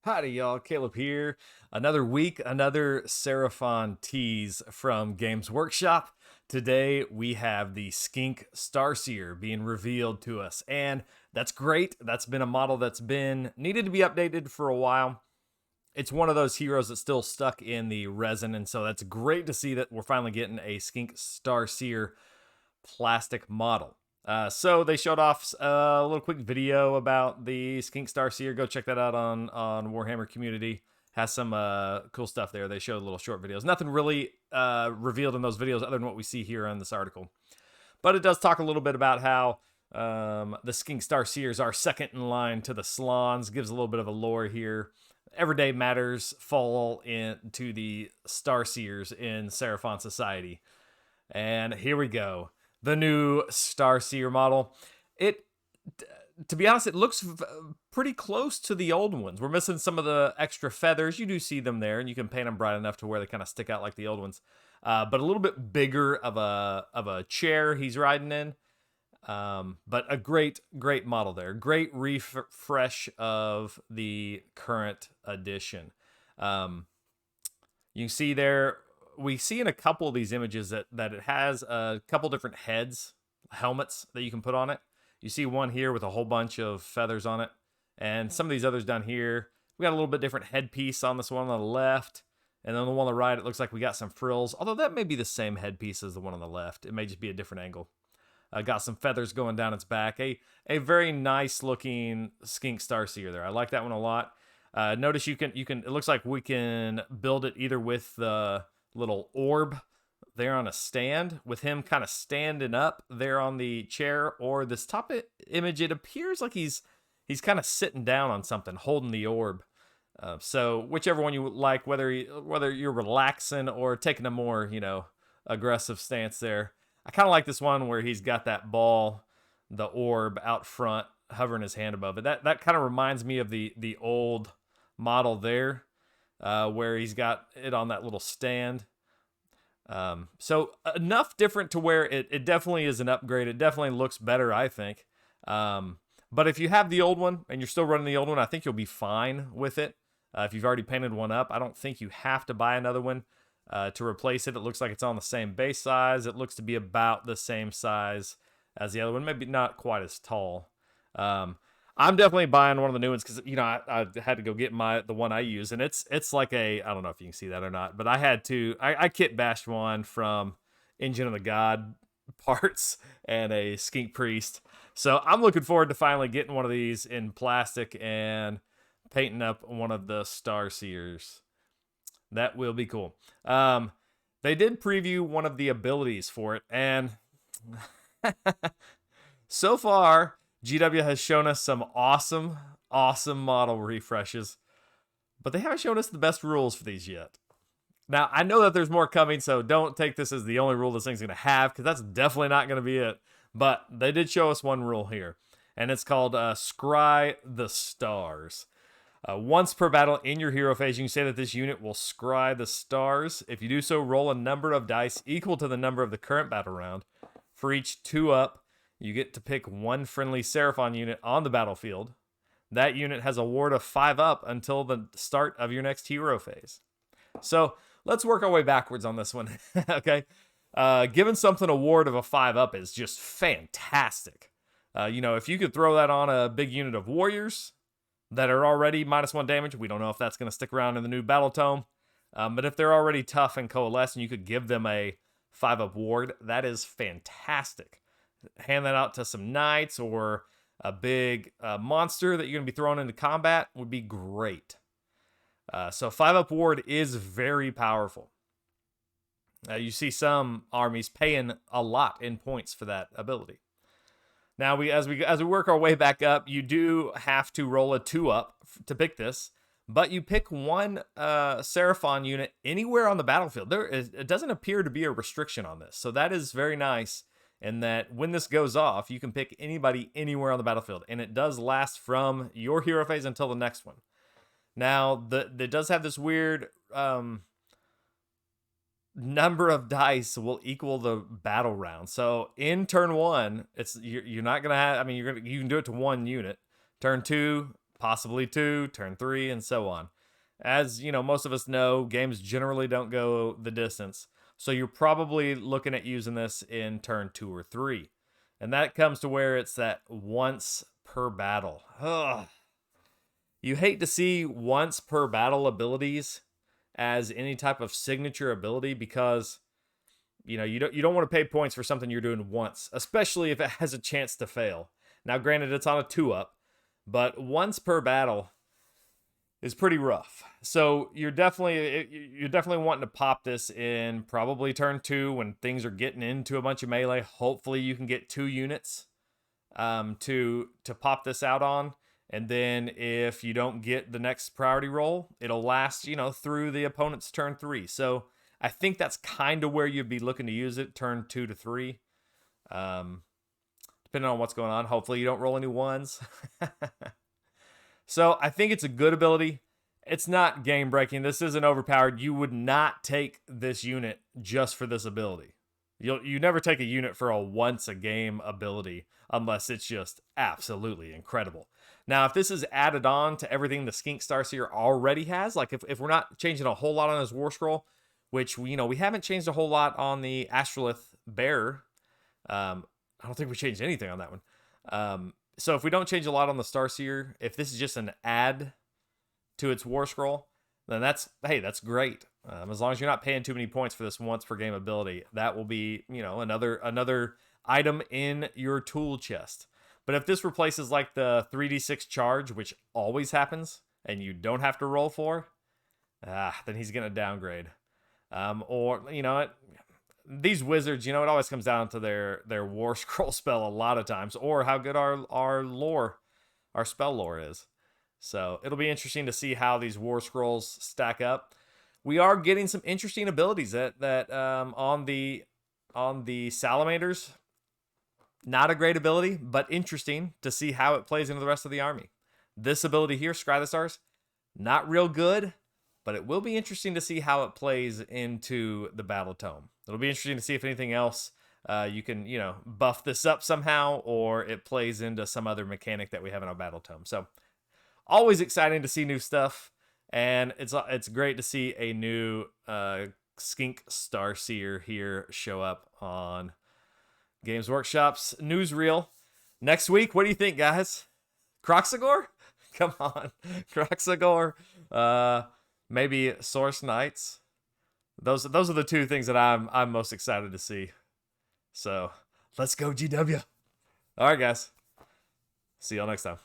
Howdy, y'all. Caleb here. Another week, another Seraphon tease from Games Workshop. Today, we have the Skink Starseer being revealed to us, and that's great. That's been a model that's been needed to be updated for a while. It's one of those heroes that's still stuck in the resin, and so that's great to see that we're finally getting a Skink Starseer plastic model. So they showed off a little quick video about the Skink Starseer. Go check that out on Warhammer Community. Has some cool stuff there. They showed little short videos. Nothing really revealed in those videos other than what we see here in this article. But it does talk a little bit about how the Skink Starseers are second in line to the Slans. Gives a little bit of a lore here. Everyday matters fall into the Starseers in Seraphon society. And here we go. The new Starseer model. It, to be honest, it looks pretty close to the old ones. We're missing some of the extra feathers. You do see them there, and you can paint them bright enough to where they kind of stick out like the old ones. But a little bit bigger of a chair he's riding in. But a great model there. Great refresh of the current edition. You see there, we see in a couple of these images that it has a couple different helmets that you can put on it. You see one here with a whole bunch of feathers on it, and some of these others down here. We got a little bit different headpiece on this one on the left, and then the one on the right, it looks like we got some frills, although that may be the same headpiece as the one on the left. It may just be a different angle. Got some feathers going down its back. A very nice looking Skink Starseer there. I like that one a lot. Notice you can it looks like we can build it either with the little orb there on a stand with him kind of standing up there on the chair, or this top image, it appears like he's kind of sitting down on something holding the orb. So whichever one you like, whether you're relaxing or taking a more aggressive stance there. I kind of like this one where he's got that ball, the orb out front, hovering his hand above it. That kind of reminds me of the old model there, where he's got it on that little stand. So enough different to where it definitely is an upgrade. It definitely looks better, I think. But if you have the old one and you're still running the old one, I think you'll be fine with it. If you've already painted one up, I don't think you have to buy another one to replace it. It looks like it's on the same base size. It looks to be about the same size as the other one, maybe not quite as tall. I'm definitely buying one of the new ones because I had to go get the one I use, and it's like I don't know if you can see that or not, but I kit bashed one from Engine of the God parts and a Skink Priest. So I'm looking forward to finally getting one of these in plastic and painting up one of the Starseers. That will be cool. They did preview one of the abilities for it, and so far, GW has shown us some awesome model refreshes, but they haven't shown us the best rules for these yet. Now, I know that there's more coming, so don't take this as the only rule this thing's going to have, because that's definitely not going to be it. But they did show us one rule here, and it's called Scry the Stars. Once per battle in your hero phase, you can say that this unit will scry the stars. If you do so, roll a number of dice equal to the number of the current battle round. For each 2-up, you get to pick one friendly Seraphon unit on the battlefield. That unit has a ward of 5-up until the start of your next hero phase. So let's work our way backwards on this one. Okay. Giving something a ward of a 5-up is just fantastic. If you could throw that on a big unit of warriors that are already -1 damage, we don't know if that's going to stick around in the new battle tome. But if they're already tough and coalesce and you could give them a 5-up ward, that is fantastic. Hand that out to some knights or a big monster that you're going to be throwing into combat would be great. So 5-up ward is very powerful. You see some armies paying a lot in points for that ability. Now, as we work our way back up, you do have to roll a 2-up to pick this, but you pick one Seraphon unit anywhere on the battlefield. It doesn't appear to be a restriction on this, so that is very nice. And that when this goes off, you can pick anybody anywhere on the battlefield, and it does last from your hero phase until the next one. Now, it does have this weird number of dice will equal the battle round. So in turn 1, you're not gonna have. I mean, you can do it to one unit. Turn 2, possibly 2, turn 3, and so on. As you know, most of us know, games generally don't go the distance. So you're probably looking at using this in turn 2 or 3. And that comes to where it's that once per battle. Ugh. You hate to see once per battle abilities as any type of signature ability because you don't want to pay points for something you're doing once, especially if it has a chance to fail. Now, granted, it's on a 2-up, but once per battle is pretty rough. So you're definitely wanting to pop this in probably turn 2 when things are getting into a bunch of melee. Hopefully, you can get 2 units to pop this out on. And then if you don't get the next priority roll, it'll last, through the opponent's turn 3. So I think that's kind of where you'd be looking to use it, turn 2 to 3. Depending on what's going on. Hopefully you don't roll any 1s. So I think it's a good ability. It's not game breaking. This isn't overpowered. You would not take this unit just for this ability. You never take a unit for a once a game ability unless it's just absolutely incredible. Now, if this is added on to everything the Skink Starseer already has, like if we're not changing a whole lot on his War Scroll, which we haven't changed a whole lot on the Astrolith Bearer. I don't think we changed anything on that one. So if we don't change a lot on the Starseer, if this is just an add to its War Scroll, then that's great. As long as you're not paying too many points for this once per game ability, that will be, another item in your tool chest. But if this replaces like the 3d6 charge, which always happens, and you don't have to roll for, then he's going to downgrade. Or, these wizards, it always comes down to their War Scroll spell a lot of times, or how good our spell lore is. So it'll be interesting to see how these War Scrolls stack up. We are getting some interesting abilities that on the Salamanders. Not a great ability, but interesting to see how it plays into the rest of the army. This ability here, Scry the Stars, not real good, but it will be interesting to see how it plays into the Battle Tome. It'll be interesting to see if anything else you can, buff this up somehow, or it plays into some other mechanic that we have in our Battle Tome. So, always exciting to see new stuff, and it's great to see a new Skink Starseer here show up on Games Workshop's newsreel. Next week, what do you think, guys? Croxagore? Come on. Croxagore. Maybe Source Knights. Those are the 2 things that I'm most excited to see. So, let's go GW. All right, guys. See y'all next time.